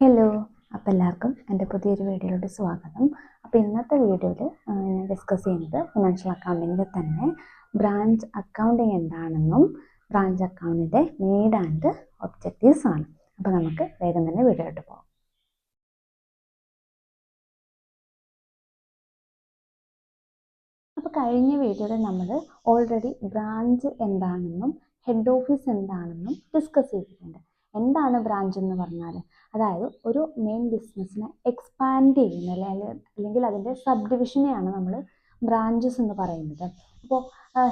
Hello, അപ്പോൾ എല്ലാവർക്കും എൻ്റെ പുതിയൊരു വീഡിയോയിലോട്ട് സ്വാഗതം. അപ്പോൾ ഇന്നത്തെ വീഡിയോയിൽ ഞാൻ ഡിസ്കസ് ചെയ്യുന്നത് ഫിനാൻഷ്യൽ അക്കൗണ്ടിങ്ങിൽ തന്നെ ബ്രാഞ്ച് അക്കൗണ്ടിങ് എന്താണെന്നും ബ്രാഞ്ച് അക്കൗണ്ടിൻ്റെ നീഡ് ആൻഡ് ഒബ്ജക്റ്റീവ്സ് ആണ്. അപ്പോൾ നമുക്ക് വേഗം തന്നെ വീഡിയോയിലോട്ട് പോകാം. അപ്പോൾ കഴിഞ്ഞ വീഡിയോയിൽ നമ്മൾ ഓൾറെഡി ബ്രാഞ്ച് എന്താണെന്നും ഹെഡ് ഓഫീസ് എന്താണെന്നും ഡിസ്കസ് ചെയ്തിട്ടുണ്ട്. എന്താണ് ബ്രാഞ്ച് എന്ന് പറഞ്ഞാൽ, അതായത് ഒരു മെയിൻ ബിസിനസ്സിനെ എക്സ്പാൻഡ് ചെയ്യുന്ന അല്ലെങ്കിൽ അതിൻ്റെ സബ് ഡിവിഷനെയാണ് നമ്മൾ ബ്രാഞ്ചസ് എന്ന് പറയുന്നത്. അപ്പോൾ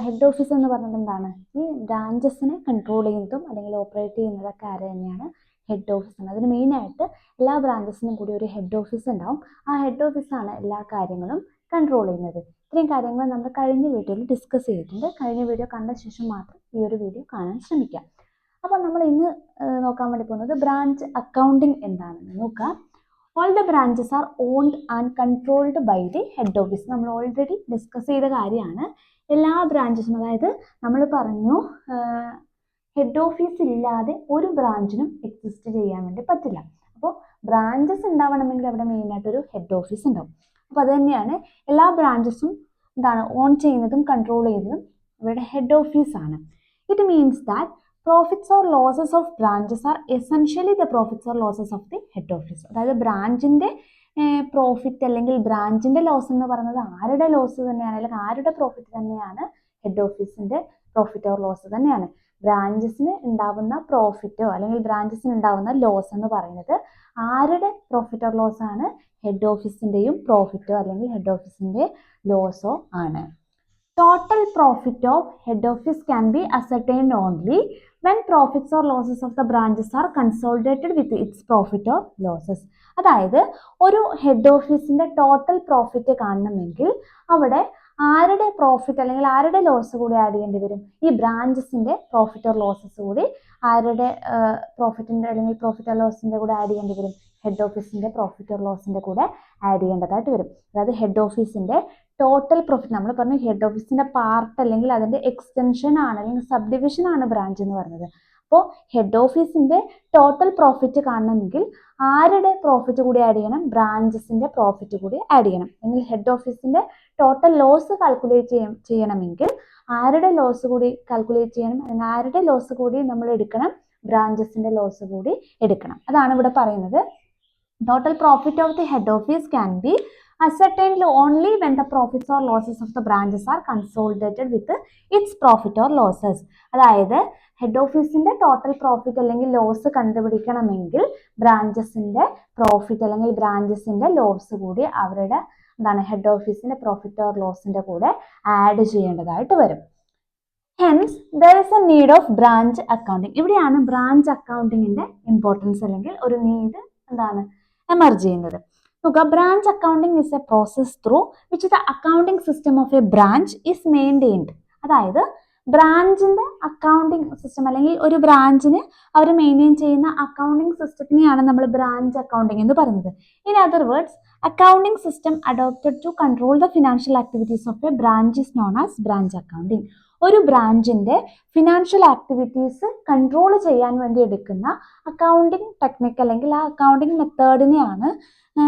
ഹെഡ് ഓഫീസ് എന്ന് പറഞ്ഞത് എന്താണ്? ഈ ബ്രാഞ്ചസിനെ കൺട്രോൾ ചെയ്യുന്നതും അല്ലെങ്കിൽ ഓപ്പറേറ്റ് ചെയ്യുന്നതൊക്കെ ആര് തന്നെയാണ്? ഹെഡ് ഓഫീസ് ആണ്. അതിന് മെയിനായിട്ട് എല്ലാ ബ്രാഞ്ചസിനും കൂടി ഒരു ഹെഡ് ഓഫീസ് ഉണ്ടാവും. ആ ഹെഡ് ഓഫീസാണ് എല്ലാ കാര്യങ്ങളും കൺട്രോൾ ചെയ്യുന്നത്. ഇത്രയും കാര്യങ്ങൾ നമ്മൾ കഴിഞ്ഞ വീഡിയോയിൽ ഡിസ്കസ് ചെയ്തിട്ടുണ്ട്. കഴിഞ്ഞ വീഡിയോ കണ്ട ശേഷം മാത്രം ഈ ഒരു വീഡിയോ കാണാൻ ശ്രമിക്കാം. അപ്പോൾ നമ്മൾ ഇന്ന് നോക്കാൻ വേണ്ടി പോകുന്നത് ബ്രാഞ്ച് അക്കൗണ്ടിങ് എന്താണെന്ന് നോക്കാം. All the branches are owned and controlled by the head office. നമ്മൾ ഓൾറെഡി ഡിസ്കസ് ചെയ്ത കാര്യമാണ്. എല്ലാ ബ്രാഞ്ചസും, അതായത് നമ്മൾ പറഞ്ഞു ഹെഡ് ഓഫീസ് ഇല്ലാതെ ഒരു ബ്രാഞ്ചിനും എക്സിസ്റ്റ് ചെയ്യാൻ വേണ്ടി പറ്റില്ല. അപ്പോൾ ബ്രാഞ്ചസ് ഉണ്ടാവണമെങ്കിൽ അവിടെ മെയിനായിട്ടൊരു ഹെഡ് ഓഫീസ് ഉണ്ടാവും. അപ്പോൾ അത് തന്നെയാണ് എല്ലാ ബ്രാഞ്ചസും എന്താണ് ഓൺ ചെയ്യുന്നതും കൺട്രോൾ ചെയ്യുന്നതും അവരുടെ ഹെഡ് ഓഫീസാണ്. It means that profits or losses of branches are essentially the profits or losses of the head office. അതായത് ബ്രാഞ്ചിൻ്റെ പ്രോഫിറ്റ് അല്ലെങ്കിൽ ബ്രാഞ്ചിൻ്റെ ലോസ് എന്ന് പറയുന്നത് ആരുടെ ലോസ് തന്നെയാണ്, അല്ലെങ്കിൽ ആരുടെ പ്രോഫിറ്റ് തന്നെയാണ്? ഹെഡ് ഓഫീസിൻ്റെ പ്രോഫിറ്റ് ഓർ ലോസ് തന്നെയാണ്. ബ്രാഞ്ചസിന് ഉണ്ടാവുന്ന പ്രോഫിറ്റോ അല്ലെങ്കിൽ ബ്രാഞ്ചസിന് ഉണ്ടാവുന്ന ലോസ് എന്ന് പറയുന്നത് ആരുടെ പ്രോഫിറ്റ് ഓർ ലോസ് ആണ്? ഹെഡ് ഓഫീസിൻ്റെയും പ്രോഫിറ്റോ അല്ലെങ്കിൽ ഹെഡ് ഓഫീസിൻ്റെ ലോസോ ആണ്. Total profit of head office can be ascertained only when profits or losses of the branches are consolidated with its profit or losses. അതായത് ഒരു ഹെഡ് ഓഫീസിന്റെ ടോട്ടൽ പ്രോഫിറ്റ് കാണണമെങ്കിൽ അവിടെ ആരുടെ പ്രോഫിറ്റ് അല്ലെങ്കിൽ ആരുടെ ലോസ് കൂടി ആഡ് ചെയ്യേണ്ടി വരും? ഈ ബ്രാഞ്ചസിന്റെ പ്രോഫിറ്റ് ഓർ ലോസസ് കൂടി ആരുടെ പ്രോഫിറ്റിന്റെ അല്ലെങ്കിൽ പ്രോഫിറ്റ് ഓർ ലോസിന്റെ കൂടെ ആഡ് ചെയ്യേണ്ടി വരും? ഹെഡ് ഓഫീസിന്റെ പ്രോഫിറ്റ് ഓർ ലോസിന്റെ കൂടെ ആഡ് ചെയ്യേണ്ടതായിട്ട് വരും. അതായത് ഹെഡ് ഓഫീസിന്റെ ടോട്ടൽ പ്രോഫിറ്റ്, നമ്മൾ പറഞ്ഞു ഹെഡ് ഓഫീസിന്റെ പാർട്ട് അല്ലെങ്കിൽ അതിന്റെ എക്സ്റ്റൻഷൻ ആണ് അല്ലെങ്കിൽ സബ് ഡിവിഷൻ ആണ് ബ്രാഞ്ച് എന്ന് പറയുന്നത്. അപ്പോൾ ഹെഡ് ഓഫീസിന്റെ ടോട്ടൽ പ്രോഫിറ്റ് കാണണമെങ്കിൽ ആരുടെ പ്രോഫിറ്റ് കൂടി ആഡ് ചെയ്യണം? ബ്രാഞ്ചസിന്റെ പ്രോഫിറ്റ് കൂടി ആഡ് ചെയ്യണം. അല്ലെങ്കിൽ ഹെഡ് ഓഫീസിന്റെ ടോട്ടൽ ലോസ് കാൽക്കുലേറ്റ് ചെയ്യണമെങ്കിൽ ആരുടെ ലോസ് കൂടി കാൽക്കുലേറ്റ് ചെയ്യണം, അല്ലെങ്കിൽ ആരുടെ ലോസ് കൂടി നമ്മൾ എടുക്കണം? ബ്രാഞ്ചസിന്റെ ലോസ് കൂടി എടുക്കണം. അതാണ് ഇവിടെ പറയുന്നത്. Total profit of the head office can be ascertained only when the profits or losses of the branches are consolidated with its profit or losses. അതായത് ഹെഡ് ഓഫീസിന്റെ ടോട്ടൽ പ്രോഫിറ്റ് അല്ലെങ്കിൽ ലോസ് കണ്ടുപിടിക്കണമെങ്കിൽ ബ്രാഞ്ചസിന്റെ പ്രോഫിറ്റ് അല്ലെങ്കിൽ ബ്രാഞ്ചസിന്റെ loss കൂടി അവരുടെ എന്താണ് head ഓഫീസിന്റെ profit or ലോസിന്റെ കൂടെ add ചെയ്യേണ്ടതായിട്ട് വരും. Hence there is a need of branch accounting. ഇവിടെയാണ് ബ്രാഞ്ച് അക്കൗണ്ടിങ്ങിന്റെ ഇമ്പോർട്ടൻസ് അല്ലെങ്കിൽ ഒരു നീഡ് എന്താണ് എമർജ് ചെയ്യുന്നത്. Branch accounting is a process through which the accounting system of a branch is maintained. അതായത് ബ്രാഞ്ചിന്റെ അക്കൗണ്ടിങ് സിസ്റ്റം അല്ലെങ്കിൽ ഒരു ബ്രാഞ്ചിന് അവർ മെയിൻറ്റെയിൻ ചെയ്യുന്ന അക്കൗണ്ടിങ് സിസ്റ്റത്തിനെയാണ് നമ്മൾ ബ്രാഞ്ച് അക്കൗണ്ടിങ് എന്ന് പറയുന്നത്. In other words, accounting system adopted to control the financial activities of a branch is known as branch accounting. ഒരു ബ്രാഞ്ചിന്റെ ഫിനാൻഷ്യൽ ആക്ടിവിറ്റീസ് കൺട്രോൾ ചെയ്യാൻ വേണ്ടി എടുക്കുന്ന അക്കൗണ്ടിങ് ടെക്നിക്ക് അല്ലെങ്കിൽ ആ അക്കൗണ്ടിങ് മെത്തേഡിനെയാണ്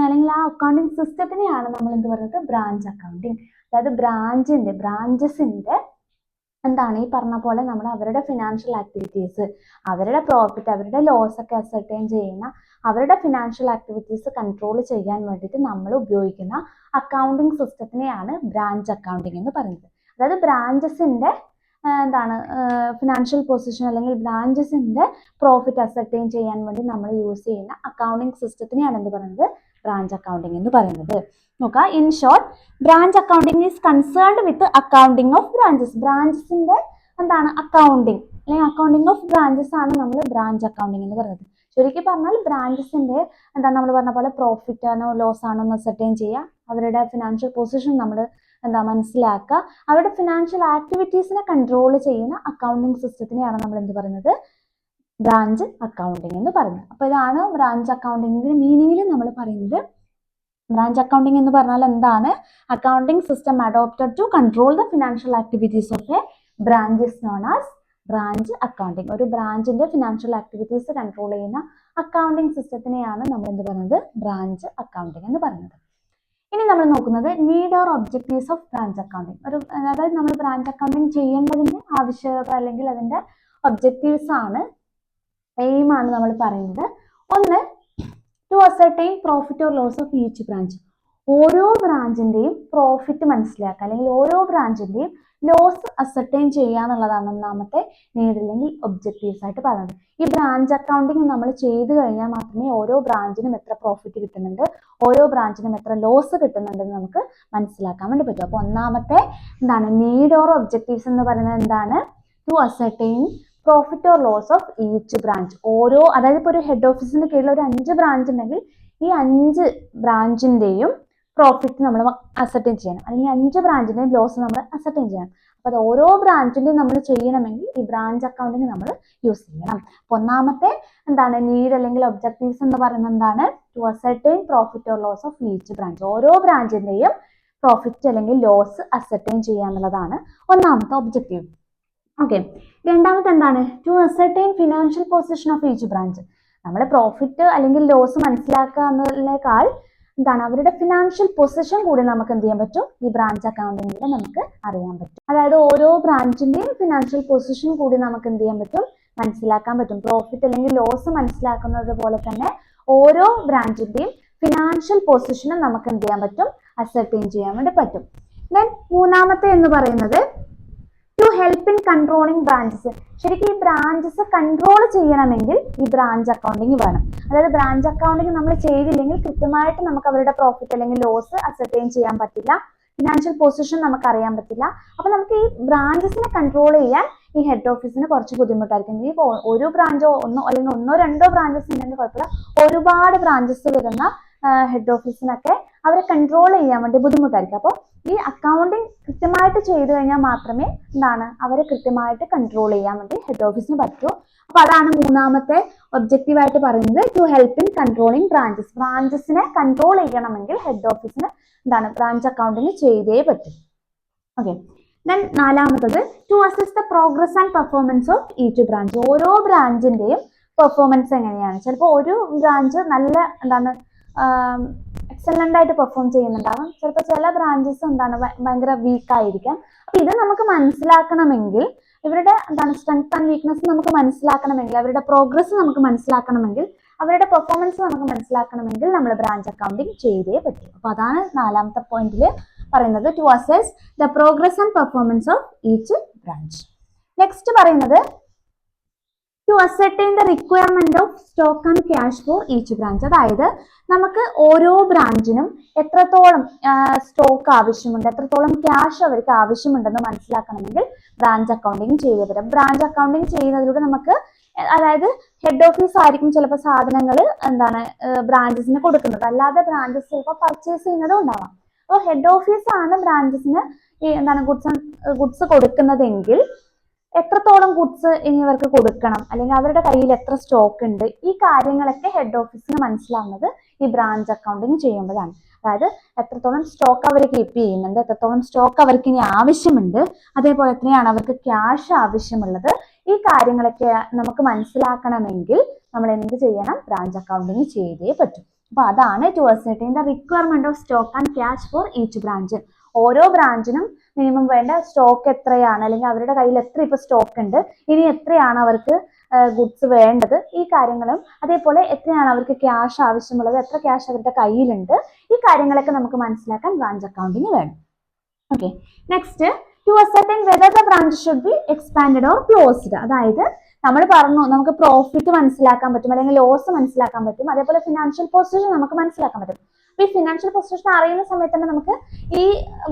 അല്ലെങ്കിൽ ആ അക്കൗണ്ടിങ് സിസ്റ്റത്തിനെയാണ് നമ്മൾ എന്ത് പറയുന്നത്? Branch accounting. അതായത് ബ്രാഞ്ചസിന്റെ എന്താണ് ഈ പറഞ്ഞ പോലെ നമ്മൾ അവരുടെ ഫിനാൻഷ്യൽ ആക്ടിവിറ്റീസ്, അവരുടെ പ്രോഫിറ്റ്, അവരുടെ ലോസ് ഒക്കെ അസർട്ടൈൻ ചെയ്യുന്ന അവരുടെ ഫിനാൻഷ്യൽ ആക്ടിവിറ്റീസ് കൺട്രോൾ ചെയ്യാൻ വേണ്ടിയിട്ട് നമ്മൾ ഉപയോഗിക്കുന്ന അക്കൗണ്ടിങ് സിസ്റ്റത്തിനെയാണ് ബ്രാഞ്ച് അക്കൗണ്ടിങ് എന്ന് പറയുന്നത്. അതായത് ബ്രാഞ്ചസിന്റെ എന്താണ് ഫിനാൻഷ്യൽ പൊസിഷൻ അല്ലെങ്കിൽ ബ്രാഞ്ചസിന്റെ പ്രോഫിറ്റ് അസർട്ടൈൻ ചെയ്യാൻ വേണ്ടി നമ്മൾ യൂസ് ചെയ്യുന്ന അക്കൗണ്ടിങ് സിസ്റ്റത്തിനെയാണ് എന്ത് പറയുന്നത്? ബ്രാഞ്ച് അക്കൗണ്ടിങ് എന്ന് പറയുന്നത്. നോക്കാം, in short, branch accounting is concerned with accounting of branches. ബ്രാഞ്ചസിന്റെ എന്താണ് അക്കൗണ്ടിങ് അല്ലെങ്കിൽ അക്കൗണ്ടിങ് ഓഫ് ബ്രാഞ്ചസ് ആണ് നമ്മൾ ബ്രാഞ്ച് അക്കൗണ്ടിങ് എന്ന് പറയുന്നത്. ചുരുക്കി പറഞ്ഞാൽ ബ്രാഞ്ചസിന്റെ എന്താണ് നമ്മൾ പറഞ്ഞ പോലെ പ്രോഫിറ്റ് ആണോ ലോസ് ആണോ എന്ന് അസർട്ടൈൻ ചെയ്യുക, അവരുടെ ഫിനാൻഷ്യൽ പൊസിഷൻ നമ്മൾ മനസ്സിലാക്കുക, അവരുടെ ഫിനാൻഷ്യൽ ആക്ടിവിറ്റീസിനെ കൺട്രോൾ ചെയ്യുന്ന അക്കൗണ്ടിങ് സിസ്റ്റത്തിനെയാണ് നമ്മൾ എന്ത് പറയുന്നത്? ബ്രാഞ്ച് അക്കൗണ്ടിങ് എന്ന് പറയുന്നത്. അപ്പോൾ ഇതാണ് ബ്രാഞ്ച് അക്കൗണ്ടിങ്ങിന്റെ മീനിങ്ങിൽ നമ്മൾ പറയുന്നത്. ബ്രാഞ്ച് അക്കൗണ്ടിങ് എന്ന് പറഞ്ഞാൽ എന്താണ്? Accounting system adopted to control the financial activities of a branch is known as branch accounting. ഒരു ബ്രാഞ്ചിന്റെ ഫിനാൻഷ്യൽ ആക്ടിവിറ്റീസ് കൺട്രോൾ ചെയ്യുന്ന അക്കൗണ്ടിങ് സിസ്റ്റത്തിനെയാണ് നമ്മൾ എന്ത് പറയുന്നത്, ബ്രാഞ്ച് അക്കൗണ്ടിങ് എന്ന് പറയുന്നത്. ഇനി നമ്മൾ നോക്കുന്നത് need or objectives of branch accounting. അതായത് നമ്മൾ ബ്രാഞ്ച് അക്കൗണ്ടിങ് ചെയ്യേണ്ടതിന്റെ ആവശ്യകത അല്ലെങ്കിൽ അതിന്റെ ഒബ്ജക്റ്റീവ്സ് ആണ്, എയിം ആണ് നമ്മൾ പറയുന്നത്. ഒന്ന്, to ascertain profit or loss of each branch. ഓരോ ബ്രാഞ്ചിന്റെയും പ്രോഫിറ്റ് മനസ്സിലാക്കുക അല്ലെങ്കിൽ ഓരോ ബ്രാഞ്ചിന്റെയും ലോസ് അസർട്ടൈൻ ചെയ്യുക എന്നുള്ളതാണ് ഒന്നാമത്തെ നീഡ് അല്ലെങ്കിൽ ഒബ്ജക്റ്റീവ്സ് ആയിട്ട് പറയുന്നത്. ഈ ബ്രാഞ്ച് അക്കൗണ്ടിങ് നമ്മൾ ചെയ്തു കഴിഞ്ഞാൽ മാത്രമേ ഓരോ ബ്രാഞ്ചിനും എത്ര പ്രോഫിറ്റ് കിട്ടുന്നുണ്ട്, ഓരോ ബ്രാഞ്ചിനും എത്ര ലോസ് കിട്ടുന്നുണ്ടെന്ന് നമുക്ക് മനസ്സിലാക്കാൻ വേണ്ടി പറ്റും. അപ്പോൾ ഒന്നാമത്തെ എന്താണ്, നീഡ് ഓർ ഒബ്ജക്റ്റീവ്സ് എന്ന് പറയുന്നത് എന്താണ്, to ascertain profit or loss of each branch. ഓരോ, അതായത് ഇപ്പോൾ ഒരു ഹെഡ് ഓഫീസിന് കീഴിൽ ഒരു 5 ബ്രാഞ്ച് ഉണ്ടെങ്കിൽ ഈ 5 ബ്രാഞ്ചിന്റെയും പ്രോഫിറ്റ് നമ്മൾ അസർട്ടൈൻ ചെയ്യണം, അല്ലെങ്കിൽ 5 ബ്രാഞ്ചിന്റെയും ലോസ് നമ്മൾ അസർട്ടൈൻ ചെയ്യണം. അപ്പോൾ അത് ഓരോ ബ്രാഞ്ചിന്റെയും നമ്മൾ ചെയ്യണമെങ്കിൽ ഈ ബ്രാഞ്ച് അക്കൗണ്ടിങ് നമ്മൾ യൂസ് ചെയ്യണം. അപ്പോൾ ഒന്നാമത്തെ എന്താണ്, നീഡ് അല്ലെങ്കിൽ ഒബ്ജക്റ്റീവ്സ് എന്ന് പറയുന്നത് എന്താണ്, to ascertain profit or loss of each branch. ഓരോ ബ്രാഞ്ചിന്റെയും പ്രോഫിറ്റ് അല്ലെങ്കിൽ ലോസ് അസർട്ടൈൻ ചെയ്യുക എന്നുള്ളതാണ് ഒന്നാമത്തെ ഒബ്ജക്റ്റീവ്. ഓക്കെ, രണ്ടാമത്തെ എന്താണ്, to ascertain financial position of each branch. നമ്മൾ പ്രോഫിറ്റ് അല്ലെങ്കിൽ ലോസ് മനസ്സിലാക്കുക എന്നതിനേക്കാൾ എന്താണ്, അവരുടെ ഫിനാൻഷ്യൽ പൊസിഷൻ കൂടി നമുക്ക് എന്ത് ചെയ്യാൻ പറ്റും, ഈ ബ്രാഞ്ച് അക്കൗണ്ടിങ്ങിൽ നമുക്ക് അറിയാൻ പറ്റും. അതായത് ഓരോ ബ്രാഞ്ചിന്റെയും ഫിനാൻഷ്യൽ പൊസിഷൻ കൂടി നമുക്ക് എന്ത് ചെയ്യാൻ പറ്റും, മനസ്സിലാക്കാൻ പറ്റും. പ്രോഫിറ്റ് അല്ലെങ്കിൽ ലോസ് മനസ്സിലാക്കുന്നത് പോലെ തന്നെ ഓരോ ബ്രാഞ്ചിന്റെയും ഫിനാൻഷ്യൽ പൊസിഷനും നമുക്ക് എന്ത് ചെയ്യാൻ പറ്റും, അസർട്ടൈൻ ചെയ്യാൻ വേണ്ടി പറ്റും. ദെൻ മൂന്നാമത്തെ എന്ന് പറയുന്നത് to help in controlling branches. ശരിക്കും ഈ ബ്രാഞ്ചസ് കൺട്രോൾ ചെയ്യണമെങ്കിൽ ഈ ബ്രാഞ്ച് അക്കൗണ്ടിങ് വേണം. അതായത് ബ്രാഞ്ച് അക്കൗണ്ടിങ് നമ്മൾ ചെയ്തില്ലെങ്കിൽ കൃത്യമായിട്ട് നമുക്ക് അവരുടെ പ്രോഫിറ്റ് അല്ലെങ്കിൽ ലോസ് അസർട്ടൈൻ ചെയ്യാൻ പറ്റില്ല, ഫിനാൻഷ്യൽ പൊസിഷൻ നമുക്ക് അറിയാൻ പറ്റില്ല. അപ്പൊ നമുക്ക് ഈ ബ്രാഞ്ചസിനെ കൺട്രോൾ ചെയ്യാൻ ഈ ഹെഡ് ഓഫീസിന് കുറച്ച് ബുദ്ധിമുട്ടായിരിക്കും. ഈ ഒരു ബ്രാഞ്ചോ അല്ലെങ്കിൽ ഒന്നോ രണ്ടോ ബ്രാഞ്ചസ് ഉണ്ടെങ്കിൽ കുഴപ്പമില്ല, ഒരുപാട് ബ്രാഞ്ചസ് വരുന്ന ഹെഡ് ഓഫീസിനൊക്കെ അവരെ കൺട്രോൾ ചെയ്യാൻ വേണ്ടി ബുദ്ധിമുട്ടായിരിക്കും. അപ്പോൾ ഈ അക്കൗണ്ടിങ് കൃത്യമായിട്ട് ചെയ്തു കഴിഞ്ഞാൽ മാത്രമേ എന്താണ്, അവരെ കൃത്യമായിട്ട് കൺട്രോൾ ചെയ്യാൻ വേണ്ടി ഹെഡ് ഓഫീസിന് പറ്റൂ. അപ്പൊ അതാണ് മൂന്നാമത്തെ ഒബ്ജക്റ്റീവ് ആയിട്ട് പറയുന്നത്, to help in controlling branches. ബ്രാഞ്ചസിനെ കൺട്രോൾ ചെയ്യണമെങ്കിൽ ഹെഡ് ഓഫീസിന് എന്താണ്, ബ്രാഞ്ച് അക്കൗണ്ടിങ് ചെയ്തേ പറ്റും. ഓക്കെ, ദെൻ നാലാമത്തത് to assess the progress and performance of each branch. ഓരോ ബ്രാഞ്ചിന്റെയും പെർഫോമൻസ് എങ്ങനെയാണ്. ചിലപ്പോൾ ഒരു ബ്രാഞ്ച് നല്ല എന്താണ് എക്സലന്റ് ആയിട്ട് പെർഫോം ചെയ്യുന്നുണ്ടാകും, ചിലപ്പോൾ ചില ബ്രാഞ്ചസ് എന്താണ് ഭയങ്കര വീക്ക് ആയിരിക്കാം. അപ്പൊ ഇത് നമുക്ക് മനസ്സിലാക്കണമെങ്കിൽ, ഇവരുടെ എന്താണ് സ്ട്രെങ്ത് ആൻഡ് വീക്ക്നെസ് നമുക്ക് മനസ്സിലാക്കണമെങ്കിൽ, അവരുടെ പ്രോഗ്രസ് നമുക്ക് മനസ്സിലാക്കണമെങ്കിൽ, അവരുടെ പെർഫോമൻസ് നമുക്ക് മനസ്സിലാക്കണമെങ്കിൽ നമ്മൾ ബ്രാഞ്ച് അക്കൗണ്ടിങ് ചെയ്തേ പറ്റും. അപ്പൊ അതാണ് നാലാമത്തെ പോയിന്റിൽ പറയുന്നത്, to assess the progress and performance of each branch. Next പറയുന്നത് to ascertain the requirement of stock and cash for each branch. അതായത് നമുക്ക് ഓരോ ബ്രാഞ്ചിനും എത്രത്തോളം സ്റ്റോക്ക് ആവശ്യമുണ്ട്, എത്രത്തോളം ക്യാഷ് അവർക്ക് ആവശ്യമുണ്ടെന്ന് മനസ്സിലാക്കണമെങ്കിൽ ബ്രാഞ്ച് അക്കൗണ്ടിങ് ചെയ്തു തരാം. ബ്രാഞ്ച് അക്കൗണ്ടിങ് ചെയ്യുന്നതിലൂടെ നമുക്ക്, അതായത് ഹെഡ് ഓഫീസ് ആയിരിക്കും ചിലപ്പോൾ സാധനങ്ങൾ എന്താണ് ബ്രാഞ്ചസിന് കൊടുക്കുന്നത്, അല്ലാതെ ബ്രാഞ്ചസ് ചിലപ്പോൾ പർച്ചേസ് ചെയ്യുന്നതും ഉണ്ടാവാം. അപ്പോൾ ഹെഡ് ഓഫീസ് ആണ് ബ്രാഞ്ചസിന് ഈ എന്താണ് ഗുഡ്സ് കൊടുക്കുന്നതെങ്കിൽ എത്രത്തോളം ഗുഡ്സ് ഇനി അവർക്ക് കൊടുക്കണം, അല്ലെങ്കിൽ അവരുടെ കയ്യിൽ എത്ര സ്റ്റോക്ക് ഉണ്ട്, ഈ കാര്യങ്ങളൊക്കെ ഹെഡ് ഓഫീസിന് മനസ്സിലാവുന്നത് ഈ ബ്രാഞ്ച് അക്കൗണ്ടിങ് ചെയ്യുമ്പോഴാണ്. അതായത് എത്രത്തോളം സ്റ്റോക്ക് അവർ കീപ്പ് ചെയ്യുന്നുണ്ട്, എത്രത്തോളം സ്റ്റോക്ക് അവർക്ക് ഇനി ആവശ്യമുണ്ട്, അതേപോലെ തന്നെയാണ് അവർക്ക് ക്യാഷ് ആവശ്യമുള്ളത്. ഈ കാര്യങ്ങളൊക്കെ നമുക്ക് മനസ്സിലാക്കണമെങ്കിൽ നമ്മൾ എന്ത് ചെയ്യണം, ബ്രാഞ്ച് അക്കൗണ്ടിങ് ചെയ്തേ പറ്റും. അപ്പൊ അതാണ് to ascertain the requirement of stock and cash for each branch. ഓരോ ബ്രാഞ്ചിനും മിനിമം വേണ്ട സ്റ്റോക്ക് എത്രയാണ്, അല്ലെങ്കിൽ അവരുടെ കയ്യിൽ എത്ര ഇപ്പൊ സ്റ്റോക്ക് ഉണ്ട്, ഇനി എത്രയാണ് അവർക്ക് ഗുഡ്സ് വേണ്ടത്, ഈ കാര്യങ്ങളും അതേപോലെ എത്രയാണ് അവർക്ക് ക്യാഷ് ആവശ്യമുള്ളത്, എത്ര ക്യാഷ് അവരുടെ കയ്യിലുണ്ട്, ഈ കാര്യങ്ങളൊക്കെ നമുക്ക് മനസ്സിലാക്കാൻ ബ്രാഞ്ച് അക്കൗണ്ടിങ് വേണം. Okay, next to ascertain whether the branch should be expanded or closed. അതായത് നമ്മൾ പറഞ്ഞു നമുക്ക് പ്രോഫിറ്റ് മനസ്സിലാക്കാൻ പറ്റും, അല്ലെങ്കിൽ ലോസ് മനസ്സിലാക്കാൻ പറ്റും, അതേപോലെ ഫിനാൻഷ്യൽ പൊസിഷൻ നമുക്ക് മനസ്സിലാക്കാൻ പറ്റും. ഈ ഫിനാൻഷ്യൽ പൊസിഷൻ അറിയുന്ന സമയത്ത് തന്നെ നമുക്ക് ഈ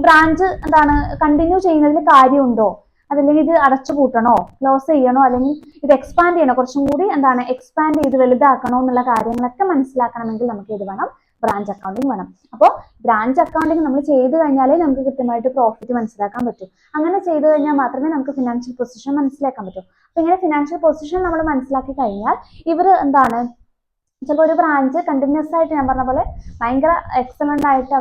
ബ്രാഞ്ച് എന്താണ് കണ്ടിന്യൂ ചെയ്യുന്നതിൽ കാര്യമുണ്ടോ, അതല്ലെങ്കിൽ ഇത് അടച്ചുപൂട്ടണോ, ക്ലോസ് ചെയ്യണോ, അല്ലെങ്കിൽ ഇത് എക്സ്പാൻഡ് ചെയ്യണോ, കുറച്ചും കൂടി എന്താണ് എക്സ്പാൻഡ് ചെയ്ത് വലുതാക്കണോ എന്നുള്ള കാര്യങ്ങളൊക്കെ മനസ്സിലാക്കണമെങ്കിൽ നമുക്ക് ഇത് വേണം, ബ്രാഞ്ച് അക്കൗണ്ടിങ് വേണം. അപ്പോൾ ബ്രാഞ്ച് അക്കൗണ്ടിങ് നമ്മൾ ചെയ്ത് കഴിഞ്ഞാലേ നമുക്ക് കൃത്യമായിട്ട് പ്രോഫിറ്റ് മനസ്സിലാക്കാൻ പറ്റും. അങ്ങനെ ചെയ്ത് കഴിഞ്ഞാൽ മാത്രമേ നമുക്ക് ഫിനാൻഷ്യൽ പൊസിഷൻ മനസ്സിലാക്കാൻ പറ്റൂ. അപ്പൊ ഇങ്ങനെ ഫിനാൻഷ്യൽ പൊസിഷൻ നമ്മൾ മനസ്സിലാക്കി കഴിഞ്ഞാൽ ഇവർ എന്താണ് ചിലപ്പോൾ ഒരു ബ്രാഞ്ച് കണ്ടിന്യൂസ് ആയിട്ട് ഞാൻ പറഞ്ഞ പോലെ ഭയങ്കര എക്സലന്റ് ആയിട്ട്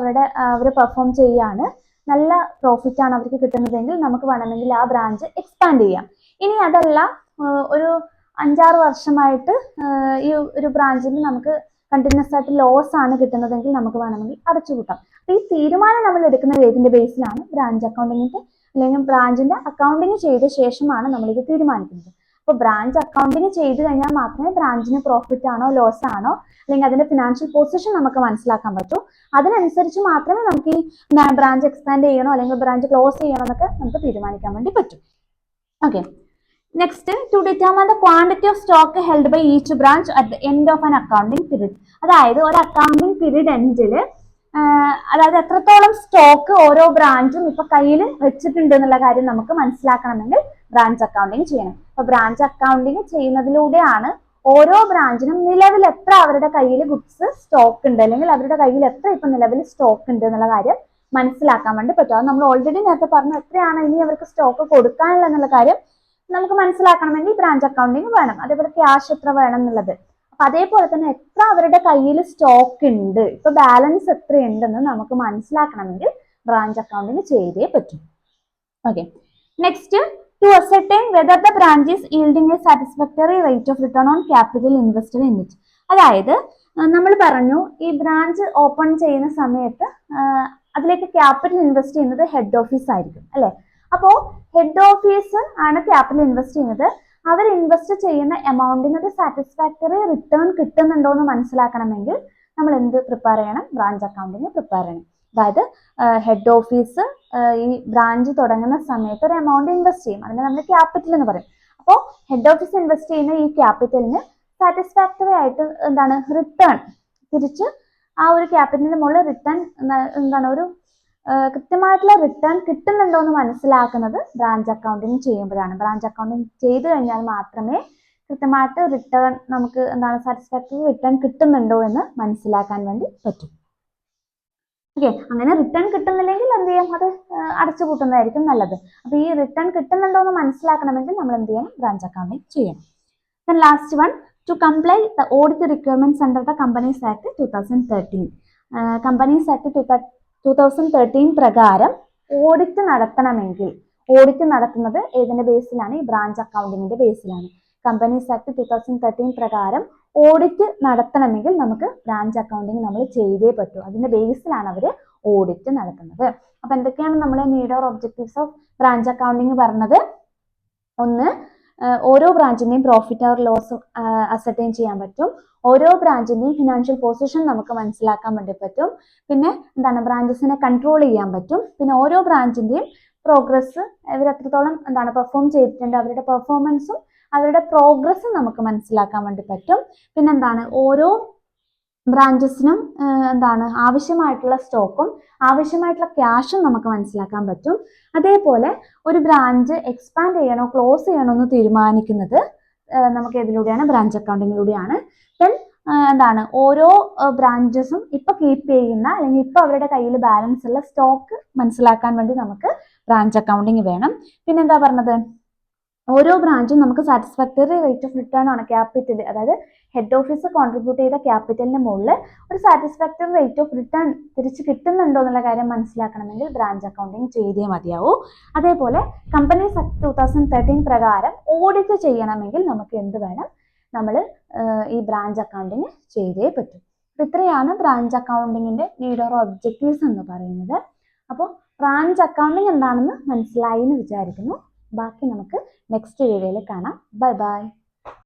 അവർ പെർഫോം ചെയ്യാണ്, നല്ല പ്രോഫിറ്റ് ആണ് അവർക്ക് കിട്ടുന്നതെങ്കിൽ നമുക്ക് വേണമെങ്കിൽ ആ ബ്രാഞ്ച് എക്സ്പാൻഡ് ചെയ്യാം. ഇനി അതല്ല ഒരു 5-6 വർഷമായിട്ട് ഈ ഒരു ബ്രാഞ്ചിൽ നമുക്ക് കണ്ടിന്യൂസ് ആയിട്ട് ലോസ് ആണ് കിട്ടുന്നതെങ്കിൽ നമുക്ക് വേണമെങ്കിൽ അടച്ചുപൂട്ടാം. അപ്പോൾ ഈ തീരുമാനം നമ്മൾ എടുക്കുന്നത് ഏതിന്റെ ബേസിലാണ്? ബ്രാഞ്ച് അക്കൗണ്ടിങ്ങിന്റെ അല്ലെങ്കിൽ ബ്രാഞ്ചിന്റെ അക്കൗണ്ടിങ് ചെയ്ത ശേഷമാണ് നമ്മൾ ഇത് തീരുമാനിക്കുന്നത്. അപ്പോൾ ബ്രാഞ്ച് അക്കൗണ്ടിങ് ചെയ്ത് കഴിഞ്ഞാൽ മാത്രമേ ബ്രാഞ്ചിന് പ്രോഫിറ്റ് ആണോ ലോസ് ആണോ അല്ലെങ്കിൽ അതിന്റെ ഫിനാൻഷ്യൽ പൊസിഷൻ നമുക്ക് മനസ്സിലാക്കാൻ പറ്റൂ. അതിനനുസരിച്ച് മാത്രമേ നമുക്ക് ഈ ബ്രാഞ്ച് എക്സ്പാൻഡ് ചെയ്യണോ അല്ലെങ്കിൽ ബ്രാഞ്ച് ക്ലോസ് ചെയ്യണോ എന്നൊക്കെ നമുക്ക് തീരുമാനിക്കാൻ വേണ്ടി പറ്റും. Okay, next, to determine the quantity of stock held by each branch at the end of an accounting period. അതായത് ഒരു അക്കൗണ്ടിങ് പീരീഡ് എൻഡിൽ അതായത് എത്രത്തോളം സ്റ്റോക്ക് ഓരോ ബ്രാഞ്ചും ഇപ്പൊ കയ്യിൽ വെച്ചിട്ടുണ്ട് എന്നുള്ള കാര്യം നമുക്ക് മനസ്സിലാക്കണമെങ്കിൽ ബ്രാഞ്ച് അക്കൗണ്ടിങ് ചെയ്യണം. അപ്പൊ ബ്രാഞ്ച് അക്കൗണ്ടിങ് ചെയ്യുന്നതിലൂടെയാണ് ഓരോ ബ്രാഞ്ചിനും നിലവിൽ എത്ര അവരുടെ കയ്യിൽ ഗുഡ്സ് സ്റ്റോക്ക് ഉണ്ട് അല്ലെങ്കിൽ അവരുടെ കയ്യിൽ എത്ര ഇപ്പൊ നിലവിൽ സ്റ്റോക്ക് ഉണ്ട് എന്നുള്ള കാര്യം മനസ്സിലാക്കാൻ വേണ്ടി പറ്റും. അത് നമ്മൾ ഓൾറെഡി നേരത്തെ പറഞ്ഞു, എത്രയാണ് ഇനി അവർക്ക് സ്റ്റോക്ക് കൊടുക്കാനുള്ള എന്നുള്ള കാര്യം നമുക്ക് മനസ്സിലാക്കണമെങ്കിൽ ബ്രാഞ്ച് അക്കൗണ്ടിങ് വേണം. അതേപോലെ ക്യാഷ് എത്ര വേണം എന്നുള്ളത്. അപ്പൊ അതേപോലെ തന്നെ എത്ര അവരുടെ കയ്യിൽ സ്റ്റോക്ക് ഉണ്ട്, ഇപ്പൊ ബാലൻസ് എത്ര ഉണ്ടെന്ന് നമുക്ക് മനസ്സിലാക്കണമെങ്കിൽ ബ്രാഞ്ച് അക്കൗണ്ടിങ് ചെയ്തേ പറ്റും. Okay, next, to ascertain whether the branch is yielding a satisfactory rate of return on capital invested in it. അതായത് നമ്മൾ പറഞ്ഞു ഈ ബ്രാഞ്ച് ഓപ്പൺ ചെയ്യുന്ന സമയത്ത് അതിലേക്ക് ക്യാപിറ്റൽ ഇൻവെസ്റ്റ് ചെയ്യുന്നത് ഹെഡ് ഓഫീസ് ആയിരിക്കും അല്ലെ. അപ്പോ ഹെഡ് ഓഫീസ് ആണ് ക്യാപിറ്റൽ ഇൻവെസ്റ്റ് ചെയ്യുന്നത്. അവർ ഇൻവെസ്റ്റ് ചെയ്യുന്ന എമൗണ്ടിന് ഒരു സാറ്റിസ്ഫാക്ടറി റിട്ടേൺ കിട്ടുന്നുണ്ടോ എന്ന് മനസ്സിലാക്കണമെങ്കിൽ നമ്മൾ എന്ത് പ്രിപ്പയർ ചെയ്യണം? ബ്രാഞ്ച് അക്കൗണ്ടിങ് പ്രിപ്പയർ ചെയ്യണം. അതായത് ഹെഡ് ഓഫീസ് ഈ ബ്രാഞ്ച് തുടങ്ങുന്ന സമയത്ത് ഒരു എമൗണ്ട് ഇൻവെസ്റ്റ് ചെയ്യും, അതിനെ നമ്മൾ ക്യാപിറ്റൽ എന്ന് പറയും. അപ്പോൾ ഹെഡ് ഓഫീസ് ഇൻവെസ്റ്റ് ചെയ്യുന്ന ഈ ക്യാപിറ്റലിന് സാറ്റിസ്ഫാക്ടറി ആയിട്ട് എന്താണ് റിട്ടേൺ തിരിച്ച് ആ ഒരു ക്യാപിറ്റലിന് മുകളിൽ റിട്ടേൺ എന്താണ് ഒരു കൃത്യമായിട്ടുള്ള റിട്ടേൺ കിട്ടുന്നുണ്ടോ എന്ന് മനസ്സിലാക്കുന്നത് ബ്രാഞ്ച് അക്കൗണ്ടിങ് ചെയ്യുമ്പോഴാണ്. ബ്രാഞ്ച് അക്കൗണ്ടിങ് ചെയ്ത് കഴിഞ്ഞാൽ മാത്രമേ കൃത്യമായിട്ട് റിട്ടേൺ നമുക്ക് എന്താണ് സാറ്റിസ്ഫാക്ടറി റിട്ടേൺ കിട്ടുന്നുണ്ടോ എന്ന് മനസ്സിലാക്കാൻ വേണ്ടി പറ്റും. ഓക്കെ, അങ്ങനെ റിട്ടേൺ കിട്ടുന്നില്ലെങ്കിൽ എന്ത് ചെയ്യാം? അത് അടച്ചുപൂട്ടുന്നതായിരിക്കും നല്ലത്. അപ്പൊ ഈ റിട്ടേൺ കിട്ടുന്നുണ്ടോ എന്ന് മനസ്സിലാക്കണമെങ്കിൽ നമ്മൾ എന്ത് ചെയ്യണം? ബ്രാഞ്ച് അക്കൗണ്ടിങ് ചെയ്യണം. Then last one, to comply the audit requirements under the Companies Act 2013. Companies Act 2013 പ്രകാരം ഓഡിറ്റ് നടത്തണമെങ്കിൽ, ഓഡിറ്റ് നടത്തുന്നത് ഏതിന്റെ ബേസിലാണ്? ഈ ബ്രാഞ്ച് അക്കൗണ്ടിങ്ങിന്റെ ബേസിലാണ്. കമ്പനീസ് ആക്ട് 2013 പ്രകാരം ഓഡിറ്റ് നടത്തണമെങ്കിൽ നമുക്ക് ബ്രാഞ്ച് അക്കൗണ്ടിങ് നമ്മൾ ചെയ്തേ പറ്റൂ. അതിന്റെ ബേസിലാണ് അവർ ഓഡിറ്റ് നടത്തുന്നത്. അപ്പൊ എന്തൊക്കെയാണ് നമ്മുടെ need or objectives of branch accounting പറഞ്ഞത്? ഒന്ന്, ഓരോ ബ്രാഞ്ചിന്റെയും പ്രോഫിറ്റ് ഓർ ലോസ് അസർട്ടൈൻ ചെയ്യാൻ പറ്റും. ഓരോ ബ്രാഞ്ചിന്റെയും ഫിനാൻഷ്യൽ പൊസിഷൻ നമുക്ക് മനസ്സിലാക്കാൻ വേണ്ടി പറ്റും. പിന്നെ എന്താണ്? ബ്രാഞ്ചസിനെ കൺട്രോൾ ചെയ്യാൻ പറ്റും. പിന്നെ ഓരോ ബ്രാഞ്ചിന്റെയും പ്രോഗ്രസ്, ഇവർ എത്രത്തോളം എന്താണ് പെർഫോം ചെയ്തിട്ടുണ്ട്, അവരുടെ പെർഫോമൻസും അവരുടെ പ്രോഗ്രസ്സും നമുക്ക് മനസ്സിലാക്കാൻ വേണ്ടി പറ്റും. പിന്നെന്താണ്? ഓരോ ബ്രാഞ്ചസിനും എന്താണ് ആവശ്യമായിട്ടുള്ള സ്റ്റോക്കും ആവശ്യമായിട്ടുള്ള ക്യാഷും നമുക്ക് മനസ്സിലാക്കാൻ പറ്റും. അതേപോലെ ഒരു ബ്രാഞ്ച് എക്സ്പാൻഡ് ചെയ്യണോ ക്ലോസ് ചെയ്യണോ എന്ന് തീരുമാനിക്കുന്നത് നമുക്ക് ഏതിലൂടെയാണ്? ബ്രാഞ്ച് അക്കൗണ്ടിങ്ങിലൂടെയാണ്. ദെൻ എന്താണ്? ഓരോ ബ്രാഞ്ചസും ഇപ്പൊ കീപ്പ് ചെയ്യുന്ന അല്ലെങ്കിൽ ഇപ്പൊ അവരുടെ കയ്യിൽ ബാലൻസ് ഉള്ള സ്റ്റോക്ക് മനസ്സിലാക്കാൻ വേണ്ടി നമുക്ക് ബ്രാഞ്ച് അക്കൗണ്ടിങ് വേണം. പിന്നെന്താ പറഞ്ഞത്? ഓരോ ബ്രാഞ്ചും നമുക്ക് സാറ്റിസ്ഫാക്ടറി റേറ്റ് ഓഫ് റിട്ടേൺ ആണ് ക്യാപിറ്റൽ, അതായത് ഹെഡ് ഓഫീസ് കോൺട്രിബ്യൂട്ട് ചെയ്ത ക്യാപിറ്റലിന് മുകളിൽ ഒരു സാറ്റിസ്ഫാക്ടറി റേറ്റ് ഓഫ് റിട്ടേൺ തിരിച്ച് കിട്ടുന്നുണ്ടോ എന്നുള്ള കാര്യം മനസ്സിലാക്കണമെങ്കിൽ ബ്രാഞ്ച് അക്കൗണ്ടിങ് ചെയ്തേ മതിയാവൂ. അതേപോലെ കമ്പനീസ് ആക്ട് 2013 പ്രകാരം ഓഡിറ്റ് ചെയ്യണമെങ്കിൽ നമുക്ക് എന്ത് വേണം? നമ്മൾ ഈ ബ്രാഞ്ച് അക്കൗണ്ടിങ് ചെയ്തേ പറ്റും. അപ്പോൾ ഇത്രയാണ് ബ്രാഞ്ച് അക്കൗണ്ടിങ്ങിന്റെ നീഡ് ഓർ ഒബ്ജക്റ്റീവ്സ് എന്ന് പറയുന്നത്. അപ്പോൾ ബ്രാഞ്ച് അക്കൗണ്ടിങ് എന്താണെന്ന് മനസ്സിലായി എന്ന് വിചാരിക്കുന്നു. ബാക്കി നമുക്ക് നെക്സ്റ്റ് വീഡിയോയിൽ കാണാം. Bye bye.